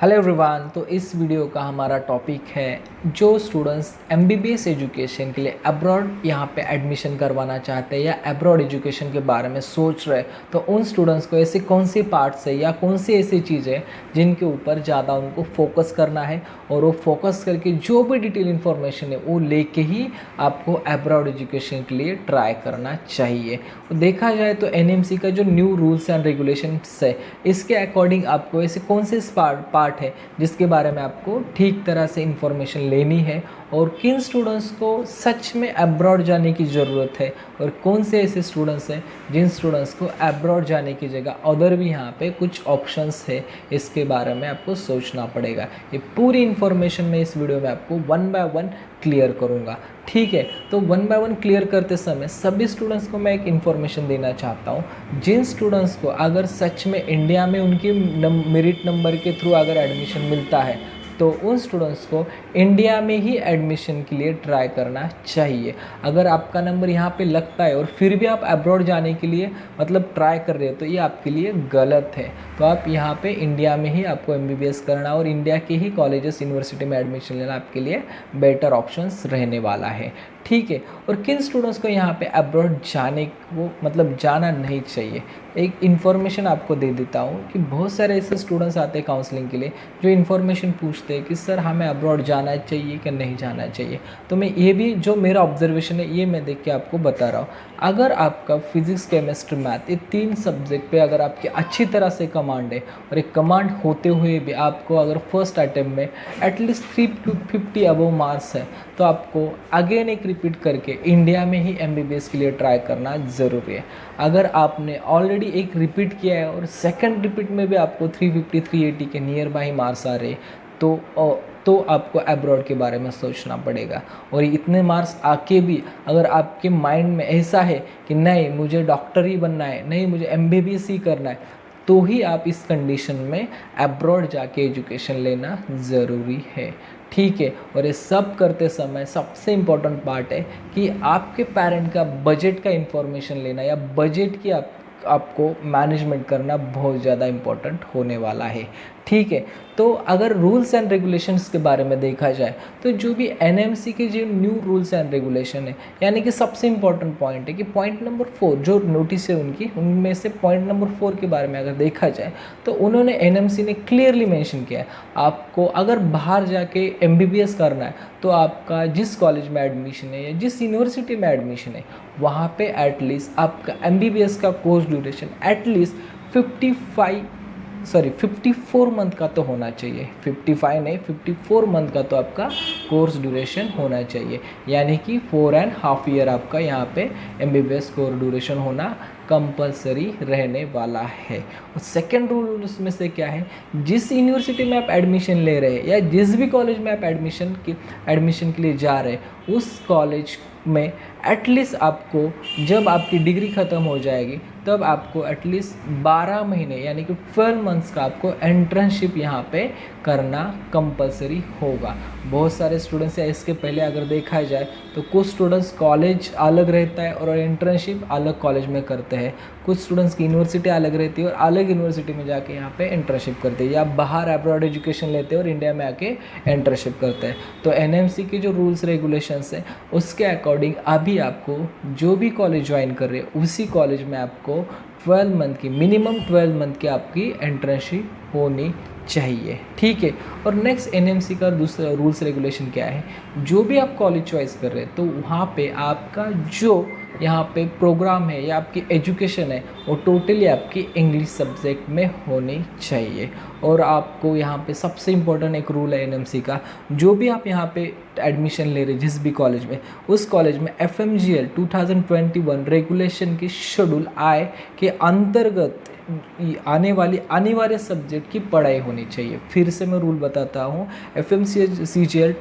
Hello everyone. तो इस video का हमारा टॉपिक है जो स्टूडेंट्स एमबीबीएस एजुकेशन के लिए अब्रॉड यहाँ पे एडमिशन करवाना चाहते हैं या अब्रॉड एजुकेशन के बारे में सोच रहे हैं, तो उन स्टूडेंट्स को ऐसे कौन सी पार्ट्स है या कौन सी ऐसी चीज़ें जिनके ऊपर ज़्यादा उनको फोकस करना है और वो फोकस करके जो भी डिटेल इन्फॉर्मेशन है वो लेके ही आपको अब्रॉड एजुकेशन के लिए ट्राई करना चाहिए। देखा जाए तो एनएमसी का जो न्यू रूल्स एंड रेगुलेशंस है, इसके अकॉर्डिंग आपको ऐसे कौन से पार्ट है जिसके बारे में आपको ठीक तरह से इंफॉर्मेशन लेनी है और किन स्टूडेंट्स को सच में अब्रॉड जाने की ज़रूरत है और कौन से ऐसे स्टूडेंट्स हैं जिन स्टूडेंट्स को अब्रॉड जाने की जगह अदर भी यहाँ पे कुछ ऑप्शंस है, इसके बारे में आपको सोचना पड़ेगा। ये पूरी इन्फॉर्मेशन मैं इस वीडियो में आपको वन बाय वन क्लियर करूँगा। ठीक है, तो वन बाय वन क्लियर करते समय सभी स्टूडेंट्स को मैं एक इन्फॉर्मेशन देना चाहता हूँ। जिन स्टूडेंट्स को अगर सच में इंडिया में उनके मेरिट नंबर के थ्रू अगर एडमिशन मिलता है तो उन स्टूडेंट्स को इंडिया में ही एडमिशन के लिए ट्राई करना चाहिए। अगर आपका नंबर यहाँ पे लगता है और फिर भी आप अब्रॉड जाने के लिए मतलब ट्राई कर रहे हो तो ये आपके लिए गलत है। तो आप यहाँ पे इंडिया में ही आपको एमबीबीएस करना और इंडिया के ही कॉलेजेस यूनिवर्सिटी में एडमिशन लेना आपके लिए बेटर ऑप्शंस रहने वाला है। ठीक है, और किन स्टूडेंट्स को यहाँ पे अब्रॉड जाने को मतलब जाना नहीं चाहिए, एक इन्फॉर्मेशन आपको दे देता हूँ कि बहुत सारे ऐसे स्टूडेंट्स आते हैं काउंसलिंग के लिए जो इन्फॉर्मेशन पूछते हैं कि सर हमें अब्रॉड जाना चाहिए कि नहीं जाना चाहिए। तो मैं ये भी जो मेरा ऑब्जर्वेशन है ये मैं देख के आपको बता रहा हूँ। अगर आपका फिजिक्स केमिस्ट्री मैथ ये 3 सब्जेक्ट पे अगर आपकी अच्छी तरह से कमांड है और एक कमांड होते हुए भी आपको अगर फर्स्ट अटेम्प्ट में एटलीस्ट 350 अबव मार्क्स है तो आपको अगेन एक रिपीट करके इंडिया में ही एमबीबीएस के लिए ट्राई करना ज़रूरी है। अगर आपने ऑलरेडी एक रिपीट किया है और सेकंड रिपीट में भी आपको 350 380 के नियर बाई मार्क्स आ रहे तो आपको अब्रॉड के बारे में सोचना पड़ेगा। और इतने मार्क्स आके भी अगर आपके माइंड में ऐसा है कि नहीं मुझे डॉक्टर ही बनना है, नहीं मुझे एमबीबीएस ही करना है, तो ही आप इस कंडीशन में अब्रॉड जाके एजुकेशन लेना ज़रूरी है। ठीक है, और ये सब करते समय सबसे इम्पोर्टेंट पार्ट है कि आपके पेरेंट का बजट का इन्फॉर्मेशन लेना या बजट की आपको मैनेजमेंट करना बहुत ज़्यादा इम्पोर्टेंट होने वाला है। ठीक है, तो अगर रूल्स एंड रेगुलेशंस के बारे में देखा जाए तो जो भी एनएमसी के जो न्यू रूल्स एंड रेगुलेशन है, यानी कि सबसे इम्पोर्टेंट पॉइंट है कि पॉइंट नंबर 4 जो नोटिस है उनकी, उनमें से पॉइंट नंबर 4 के बारे में अगर देखा जाए तो उन्होंने एनएमसी ने क्लियरली मेंशन किया है आपको अगर बाहर जाके एमबीबीएस करना है तो आपका जिस कॉलेज में एडमिशन है या जिस यूनिवर्सिटी में एडमिशन है वहाँ पे एटलीस्ट आपका एमबीबीएस का कोर्स ड्यूरेशन एटलीस्ट 54 मंथ का तो होना चाहिए। 55 नहीं, 54 मंथ का तो आपका कोर्स ड्यूरेशन होना चाहिए, यानी कि 4.5 ईयर आपका यहाँ पे एमबीबीएस कोर्स ड्यूरेशन होना कंपलसरी रहने वाला है। और सेकेंड रूल उसमें से क्या है, जिस यूनिवर्सिटी में आप एडमिशन ले रहे हैं या जिस भी कॉलेज में आप एडमिशन के लिए जा रहे हैं उस कॉलेज में एटलीस्ट आपको जब आपकी डिग्री ख़त्म हो जाएगी तब आपको एटलीस्ट 12 महीने यानी कि 12 मंथ्स का आपको एंट्रेंसशिप यहाँ पे करना कंपलसरी होगा। बहुत सारे स्टूडेंट्स या इसके पहले अगर देखा जाए तो कुछ स्टूडेंट्स कॉलेज अलग रहता है और एंट्रेंसशिप अलग कॉलेज में करते हैं, कुछ स्टूडेंट्स की यूनिवर्सिटी अलग रहती है और अलग यूनिवर्सिटी में जाके यहाँ पे एंट्रेंसशिप करते हैं या बाहर अब्रॉड एजुकेशन लेते हैं और इंडिया में आके एंट्रेंसशिप करते हैं। तो एनएमसी के जो रूल्स रेगुलेशंस हैं उसके अकॉर्डिंग अभी आपको जो भी कॉलेज ज्वाइन कर रहे हैं उसी कॉलेज में आपको 12 मंथ की मिनिमम 12 मंथ की आपकी एंट्रेंसशिप होनी चाहिए। ठीक है, और नेक्स्ट एनएमसी का दूसरा रूल्स रेगुलेशन क्या है, जो भी आप कॉलेज चॉइस कर रहे हैं तो वहाँ पे आपका जो यहाँ पे प्रोग्राम है या आपकी एजुकेशन है वो टोटली आपकी इंग्लिश सब्जेक्ट में होनी चाहिए। और आपको यहाँ पे सबसे इम्पोर्टेंट एक रूल है एनएमसी का, जो भी आप यहाँ पे एडमिशन ले रहे जिस भी कॉलेज में उस कॉलेज में FMGL 2021 रेगुलेशन की शेड्यूल आए के अंतर्गत आने वाली अनिवार्य सब्जेक्ट की पढ़ाई होनी चाहिए। फिर से मैं रूल बताता हूँ, FMCGL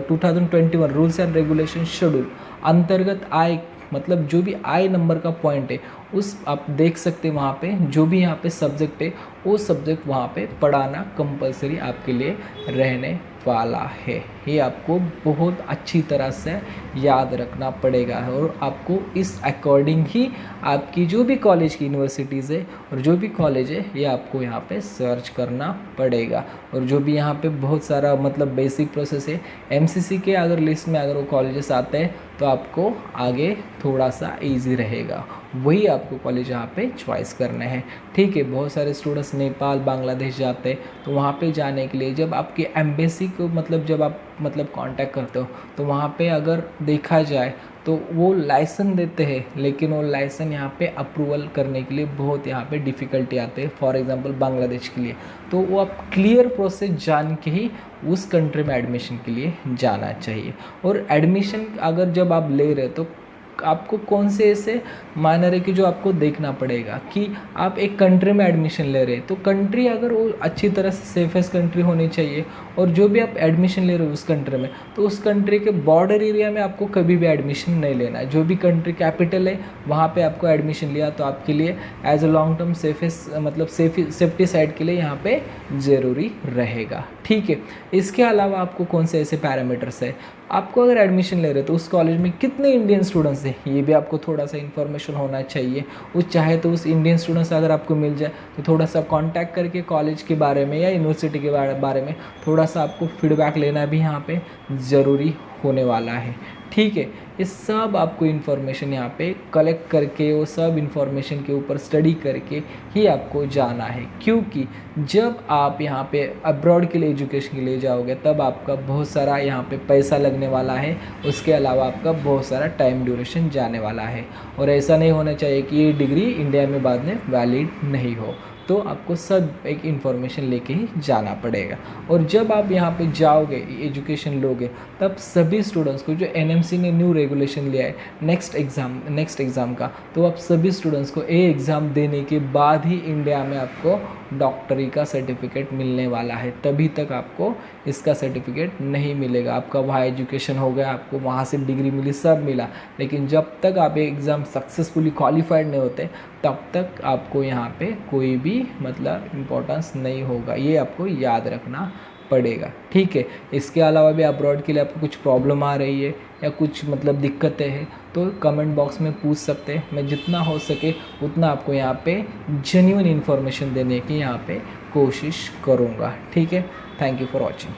2021 rules and regulation schedule अंतर्गत आए मतलब जो भी आई नंबर का पॉइंट है उस आप देख सकते हैं वहाँ पे जो भी यहाँ पे सब्जेक्ट है वो सब्जेक्ट वहाँ पे पढ़ाना कंपलसरी आपके लिए रहने वाला है। ये आपको बहुत अच्छी तरह से याद रखना पड़ेगा और आपको इस अकॉर्डिंग ही आपकी जो भी कॉलेज की यूनिवर्सिटीज़ है और जो भी कॉलेज है ये आपको यहाँ पे सर्च करना पड़ेगा। और जो भी यहाँ पे बहुत सारा मतलब बेसिक प्रोसेस है, एमसीसी के अगर लिस्ट में अगर वो कॉलेजेस आते हैं तो आपको आगे थोड़ा सा इजी रहेगा, वही आपको कॉलेज यहाँ पे चॉइस करना है। ठीक है, बहुत सारे स्टूडेंट्स नेपाल बांग्लादेश जाते हैं, तो वहाँ पे जाने के लिए जब आपकी एम्बेसी को मतलब जब आप मतलब कांटेक्ट करते हो तो वहाँ पे अगर देखा जाए तो वो लाइसेंस देते हैं, लेकिन वो लाइसेंस यहाँ पे अप्रूवल करने के लिए बहुत यहाँ पे डिफ़िकल्टी आते हैं। फॉर एग्जांपल बांग्लादेश के लिए तो वो आप क्लियर प्रोसेस जान के ही उस कंट्री में एडमिशन के लिए जाना चाहिए। और एडमिशन अगर जब आप ले रहे तो आपको कौन से ऐसे मायनर है कि जो आपको देखना पड़ेगा कि आप एक कंट्री में एडमिशन ले रहे हैं तो कंट्री अगर वो अच्छी तरह से सेफेस्ट कंट्री होनी चाहिए, और जो भी आप एडमिशन ले रहे हो उस कंट्री में तो उस कंट्री के बॉर्डर एरिया में आपको कभी भी एडमिशन नहीं लेना है। जो भी कंट्री कैपिटल है वहाँ पे आपको एडमिशन लिया तो आपके लिए as a long term safest मतलब सेफ्टी साइड के लिए यहाँ पे ज़रूरी रहेगा। ठीक है, इसके अलावा आपको कौन से ऐसे पैरामीटर्स है, आपको अगर एडमिशन ले रहे हो तो उस कॉलेज में कितने इंडियन स्टूडेंट्स हैं ये भी आपको थोड़ा सा इन्फॉर्मेशन होना चाहिए। उस चाहे तो उस इंडियन स्टूडेंट्स अगर आपको मिल जाए तो थोड़ा सा कांटेक्ट करके कॉलेज के बारे में या यूनिवर्सिटी के बारे में थोड़ा सा आपको फीडबैक लेना भी यहाँ पे ज़रूरी होने वाला है। ठीक है, ये सब आपको इन्फॉर्मेशन यहाँ पे कलेक्ट करके वो सब इन्फॉर्मेशन के ऊपर स्टडी करके ही आपको जाना है, क्योंकि जब आप यहाँ पे अब्रॉड के लिए एजुकेशन के लिए जाओगे तब आपका बहुत सारा यहाँ पे पैसा लगने वाला है, उसके अलावा आपका बहुत सारा टाइम ड्यूरेशन जाने वाला है। और ऐसा नहीं होना चाहिए कि ये डिग्री इंडिया में बाद में वैलिड नहीं हो, तो आपको सब एक इन्फॉर्मेशन लेके ही जाना पड़ेगा। और जब आप यहाँ पे जाओगे एजुकेशन लोगे तब सभी स्टूडेंट्स को जो एनएमसी ने न्यू रेगुलेशन लिया है नेक्स्ट एग्ज़ाम का, तो आप सभी स्टूडेंट्स को ये एग्ज़ाम देने के बाद ही इंडिया में आपको डॉक्टरी का सर्टिफिकेट मिलने वाला है। तभी तक आपको इसका सर्टिफिकेट नहीं मिलेगा। आपका वहाँ एजुकेशन हो गया, आपको वहाँ से डिग्री मिली, सब मिला, लेकिन जब तक आप एग्ज़ाम सक्सेसफुली क्वालिफाइड नहीं होते तब तक आपको यहाँ पे कोई भी मतलब इम्पोर्टेंस नहीं होगा। ये आपको याद रखना पड़ेगा। ठीक है, इसके अलावा भी अब्रॉड के लिए आपको कुछ प्रॉब्लम आ रही है या कुछ मतलब दिक्कतें हैं तो कमेंट बॉक्स में पूछ सकते हैं। मैं जितना हो सके उतना आपको यहाँ पे जेन्युइन इन्फॉर्मेशन देने की यहाँ पे कोशिश करूँगा। ठीक है, थैंक यू फॉर वॉचिंग।